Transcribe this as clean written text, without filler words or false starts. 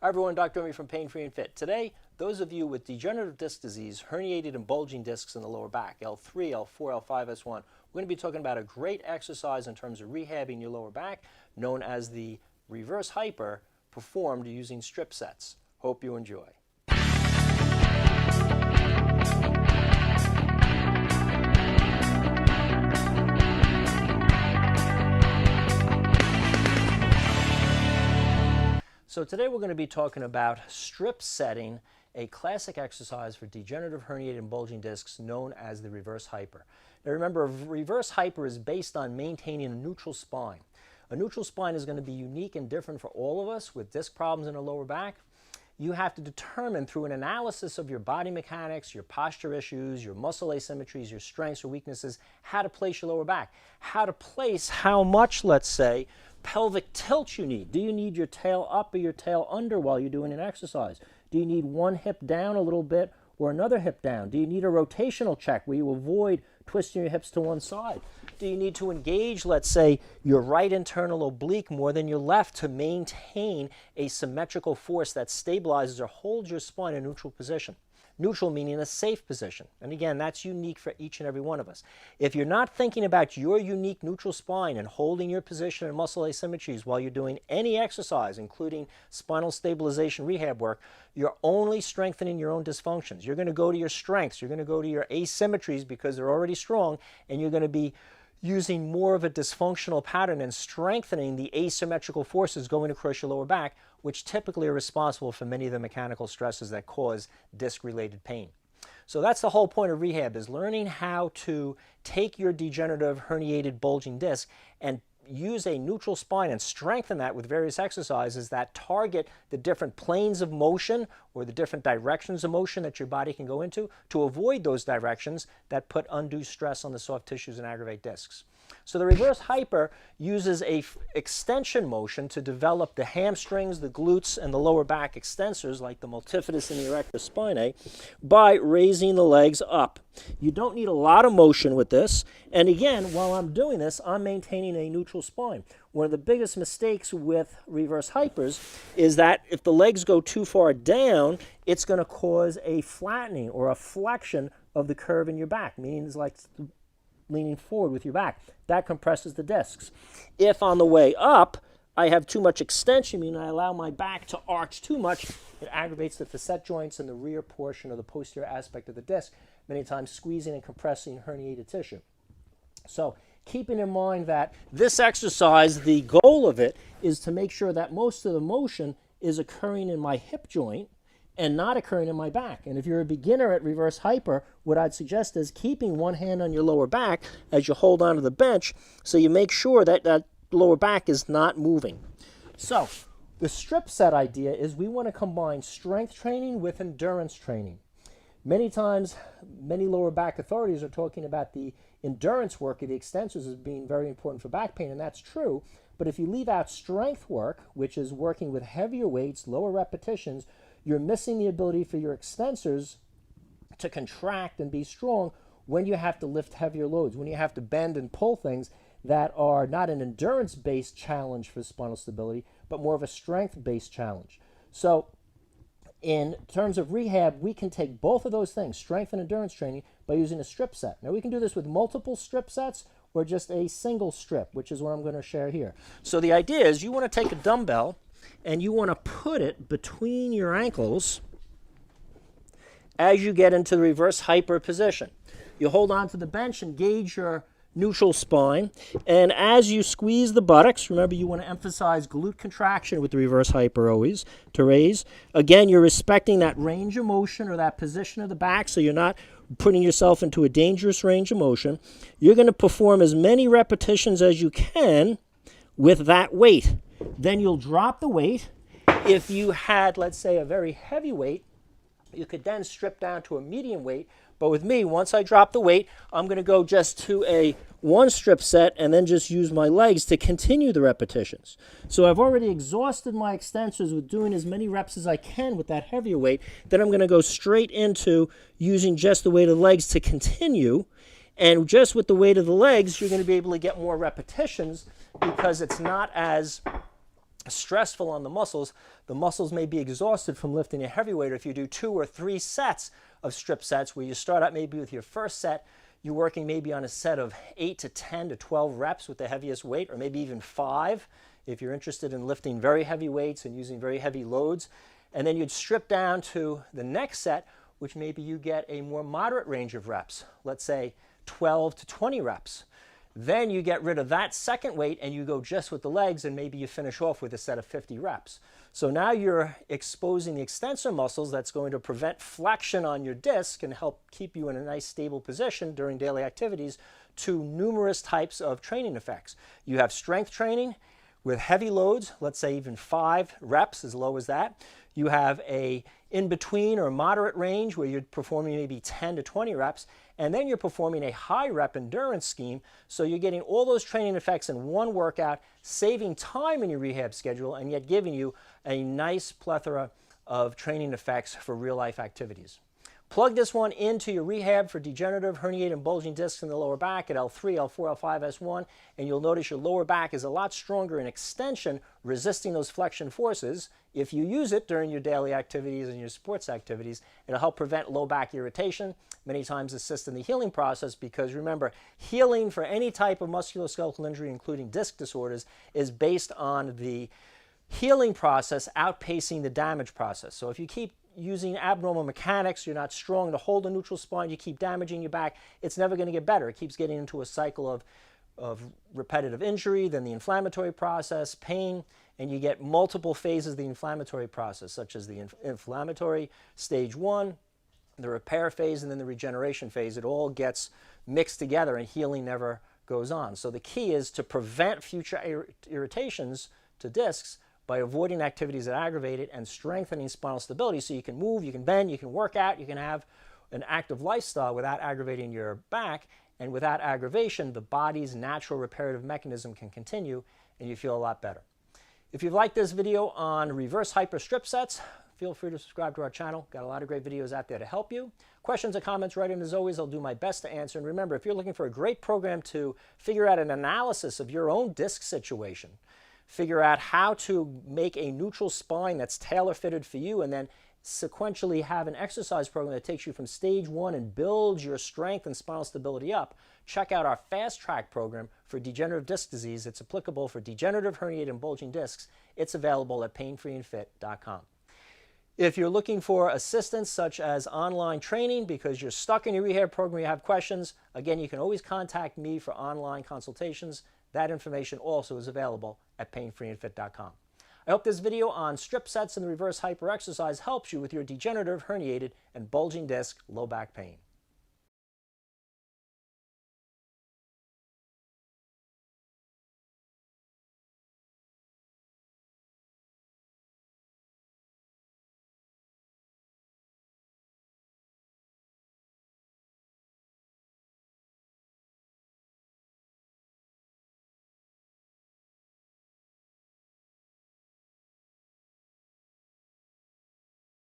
Hi everyone, Dr. Omi from Pain Free and Fit. Today, those of you with degenerative disc disease, herniated and bulging discs in the lower back, L3, L4, L5, S1, we're going to be talking about a great exercise in terms of rehabbing your lower back, known as the reverse hyper, performed using strip sets. Hope you enjoy. So today we're going to be talking about strip setting, a classic exercise for degenerative herniated and bulging discs known as the reverse hyper. Now remember, a reverse hyper is based on maintaining a neutral spine. A neutral spine is going to be unique and different for all of us with disc problems in the lower back. You have to determine through an analysis of your body mechanics, your posture issues, your muscle asymmetries, your strengths or weaknesses, how to place your lower back, how to place how much, let's say, pelvic tilt you need. Do you need your tail up or your tail under while you're doing an exercise? Do you need one hip down a little bit or another hip down? Do you need a rotational check where you avoid twisting your hips to one side? Do you need to engage, let's say, your right internal oblique more than your left to maintain a symmetrical force that stabilizes or holds your spine in a neutral position? Neutral meaning a safe position. And again, that's unique for each and every one of us. If you're not thinking about your unique neutral spine and holding your position and muscle asymmetries while you're doing any exercise, including spinal stabilization rehab work, you're only strengthening your own dysfunctions. You're going to go to your strengths. You're going to go to your asymmetries because they're already strong, and you're going to be using more of a dysfunctional pattern and strengthening the asymmetrical forces going across your lower back, which typically are responsible for many of the mechanical stresses that cause disc-related pain. So that's the whole point of rehab, is learning how to take your degenerative herniated bulging disc and use a neutral spine and strengthen that with various exercises that target the different planes of motion or the different directions of motion that your body can go into to avoid those directions that put undue stress on the soft tissues and aggravate discs. So the reverse hyper uses a extension motion to develop the hamstrings, the glutes, and the lower back extensors like the multifidus and the erector spinae by raising the legs up. You don't need a lot of motion with this. And again, while I'm doing this, I'm maintaining a neutral spine. One of the biggest mistakes with reverse hypers is that if the legs go too far down, it's going to cause a flattening or a flexion of the curve in your back, meaning it's like leaning forward with your back. That compresses the discs. If on the way up, I have too much extension, meaning I allow my back to arch too much, it aggravates the facet joints and the rear portion of the posterior aspect of the disc, many times squeezing and compressing herniated tissue. So keeping in mind that this exercise, the goal of it is to make sure that most of the motion is occurring in my hip joint and not occurring in my back. And if you're a beginner at reverse hyper, what I'd suggest is keeping one hand on your lower back as you hold onto the bench so you make sure that that lower back is not moving. So the strip set idea is we want to combine strength training with endurance training. Many times, many lower back authorities are talking about the endurance work of the extensors as being very important for back pain, and that's true. But if you leave out strength work, which is working with heavier weights, lower repetitions, you're missing the ability for your extensors to contract and be strong when you have to lift heavier loads, when you have to bend and pull things that are not an endurance-based challenge for spinal stability, but more of a strength-based challenge. So in terms of rehab, we can take both of those things, strength and endurance training, by using a strip set. Now we can do this with multiple strip sets or just a single strip, which is what I'm going to share here. So the idea is you want to take a dumbbell and you want to put it between your ankles as you get into the reverse hyper position. You hold on to the bench, engage your neutral spine, and as you squeeze the buttocks, remember you want to emphasize glute contraction with the reverse hyper always to raise. Again, you're respecting that range of motion or that position of the back so you're not putting yourself into a dangerous range of motion. You're going to perform as many repetitions as you can with that weight. Then you'll drop the weight. If you had, let's say, a very heavy weight, you could then strip down to a medium weight. But with me, once I drop the weight, I'm going to go just to a one strip set and then just use my legs to continue the repetitions. So I've already exhausted my extensors with doing as many reps as I can with that heavier weight. Then I'm going to go straight into using just the weight of the legs to continue. And just with the weight of the legs, you're going to be able to get more repetitions because it's not as stressful on the muscles may be exhausted from lifting a heavy weight. Or if you do 2 or 3 sets of strip sets where you start out maybe with your first set, you're working maybe on a set of 8 to 10 to 12 reps with the heaviest weight, or maybe even 5 if you're interested in lifting very heavy weights and using very heavy loads. And then you'd strip down to the next set, which maybe you get a more moderate range of reps, let's say 12 to 20 reps. Then you get rid of that second weight and you go just with the legs, and maybe you finish off with a set of 50 reps. So now you're exposing the extensor muscles that's going to prevent flexion on your disc and help keep you in a nice stable position during daily activities to numerous types of training effects. You have strength training with heavy loads, let's say even 5 reps, as low as that. You have a in-between or moderate range where you're performing maybe 10 to 20 reps, and then you're performing a high rep endurance scheme, so you're getting all those training effects in one workout, saving time in your rehab schedule, and yet giving you a nice plethora of training effects for real-life activities. Plug this one into your rehab for degenerative, herniated, and bulging discs in the lower back at L3, L4, L5, S1, and you'll notice your lower back is a lot stronger in extension, resisting those flexion forces. If you use it during your daily activities and your sports activities, it'll help prevent low back irritation, many times assist in the healing process, because remember, healing for any type of musculoskeletal injury, including disc disorders, is based on the healing process outpacing the damage process. So if you keep using abnormal mechanics, you're not strong to hold a neutral spine, you keep damaging your back, it's never going to get better. It keeps getting into a cycle of repetitive injury, then the inflammatory process, pain, and you get multiple phases of the inflammatory process, such as the inflammatory stage 1, the repair phase, and then the regeneration phase. It all gets mixed together and healing never goes on. So the key is to prevent future irritations to discs by avoiding activities that aggravate it and strengthening spinal stability, so you can move, you can bend, you can work out, you can have an active lifestyle without aggravating your back. And without aggravation, the body's natural reparative mechanism can continue and you feel a lot better. If you've liked this video on reverse hyper strip sets, feel free to subscribe to our channel. Got a lot of great videos out there to help you. Questions or comments, write in as always. I'll do my best to answer. And remember, if you're looking for a great program to figure out an analysis of your own disc situation, figure out how to make a neutral spine that's tailor-fitted for you, and then sequentially have an exercise program that takes you from stage 1 and builds your strength and spinal stability up, check out our fast track program for degenerative disc disease. It's applicable for degenerative, herniated, and bulging discs. It's available at painfreeandfit.com. If you're looking for assistance such as online training because you're stuck in your rehab program, you have questions, again, you can always contact me for online consultations. That information also is available at painfreeandfit.com. I hope this video on strip sets and the reverse hyper exercise helps you with your degenerative, herniated, and bulging disc low back pain.